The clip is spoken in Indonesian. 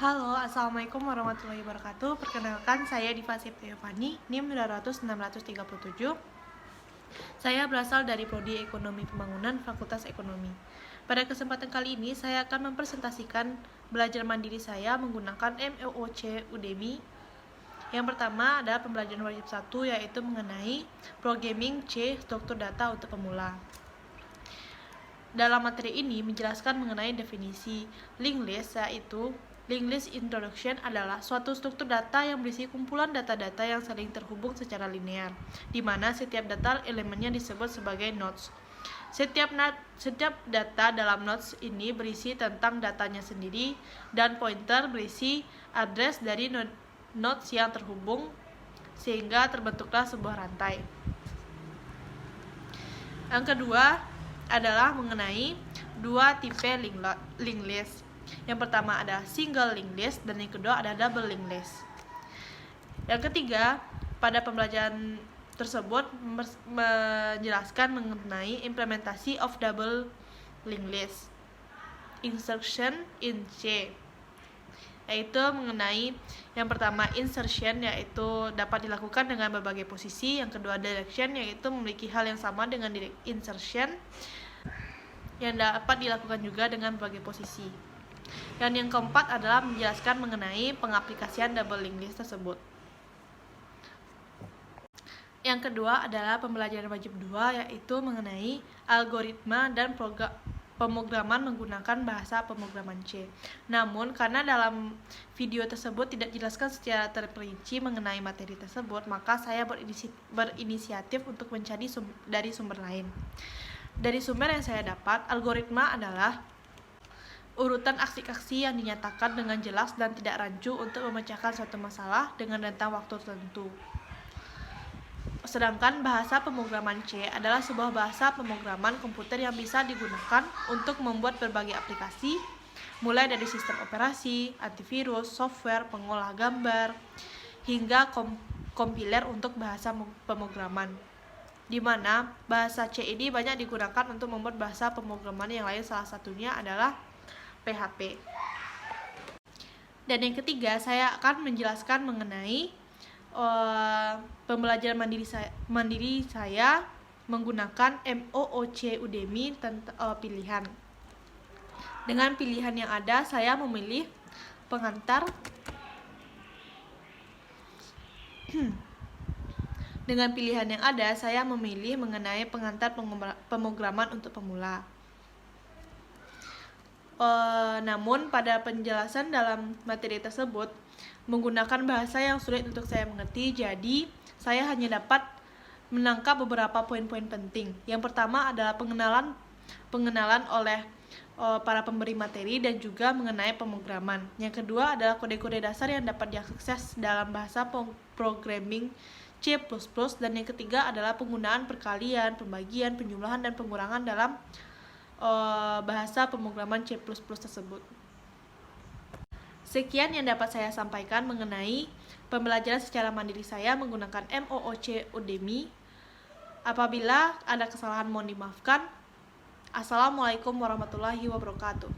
Halo, Assalamualaikum warahmatullahi wabarakatuh. Perkenalkan, saya Diva Septiavani, NIM 200-637. Saya berasal dari Prodi Ekonomi Pembangunan, Fakultas Ekonomi. Pada kesempatan kali ini, saya akan mempresentasikan belajar mandiri saya menggunakan MOOC Udemy. Yang pertama adalah pembelajaran wajib 1, yaitu mengenai Programming C, struktur data untuk pemula. Dalam materi ini menjelaskan mengenai definisi linked list, yaitu linked list introduction adalah suatu struktur data yang berisi kumpulan data-data yang saling terhubung secara linear, di mana setiap data elemennya disebut sebagai nodes. Setiap data dalam nodes ini berisi tentang datanya sendiri, dan pointer berisi address dari nodes yang terhubung, sehingga terbentuklah sebuah rantai. Yang kedua adalah mengenai dua tipe linked list. Yang pertama ada single linked list dan yang kedua ada double linked list. Yang ketiga, pada pembelajaran tersebut menjelaskan mengenai implementasi of double linked list. Insertion in C, yaitu mengenai yang pertama insertion, yaitu dapat dilakukan dengan berbagai posisi. Yang kedua direction, yaitu memiliki hal yang sama dengan insertion yang dapat dilakukan juga dengan berbagai posisi. Dan yang keempat adalah menjelaskan mengenai pengaplikasian double linked list tersebut. Yang kedua adalah pembelajaran wajib 2, yaitu mengenai algoritma dan pemrograman menggunakan bahasa pemrograman C. Namun, karena dalam video tersebut tidak dijelaskan secara terperinci mengenai materi tersebut, maka saya berinisiatif untuk mencari dari sumber lain. Dari sumber yang saya dapat, algoritma adalah urutan aksi-aksi yang dinyatakan dengan jelas dan tidak rancu untuk memecahkan suatu masalah dengan rentang waktu tertentu. Sedangkan bahasa pemrograman C adalah sebuah bahasa pemrograman komputer yang bisa digunakan untuk membuat berbagai aplikasi, mulai dari sistem operasi, antivirus, software, pengolah gambar, hingga kompiler untuk bahasa pemrograman, di mana bahasa C ini banyak digunakan untuk membuat bahasa pemrograman yang lain, salah satunya adalah PHP. Dan yang ketiga, saya akan menjelaskan mengenai pembelajaran mandiri saya menggunakan MOOC Udemy pilihan. Dengan pilihan yang ada, saya memilih pengantar. Dengan pilihan yang ada, saya memilih mengenai pengantar pemrograman untuk pemula. Namun pada penjelasan dalam materi tersebut menggunakan bahasa yang sulit untuk saya mengerti, jadi saya hanya dapat menangkap beberapa poin-poin penting. Yang pertama adalah pengenalan oleh para pemberi materi dan juga mengenai pemrograman. Yang kedua adalah kode-kode dasar yang dapat diakses dalam bahasa programming C++, dan yang ketiga adalah penggunaan perkalian, pembagian, penjumlahan, dan pengurangan dalam bahasa pemrograman C++ tersebut. Sekian yang dapat saya sampaikan mengenai pembelajaran secara mandiri saya menggunakan MOOC Udemy. Apabila ada kesalahan mohon dimaafkan. Assalamualaikum warahmatullahi wabarakatuh.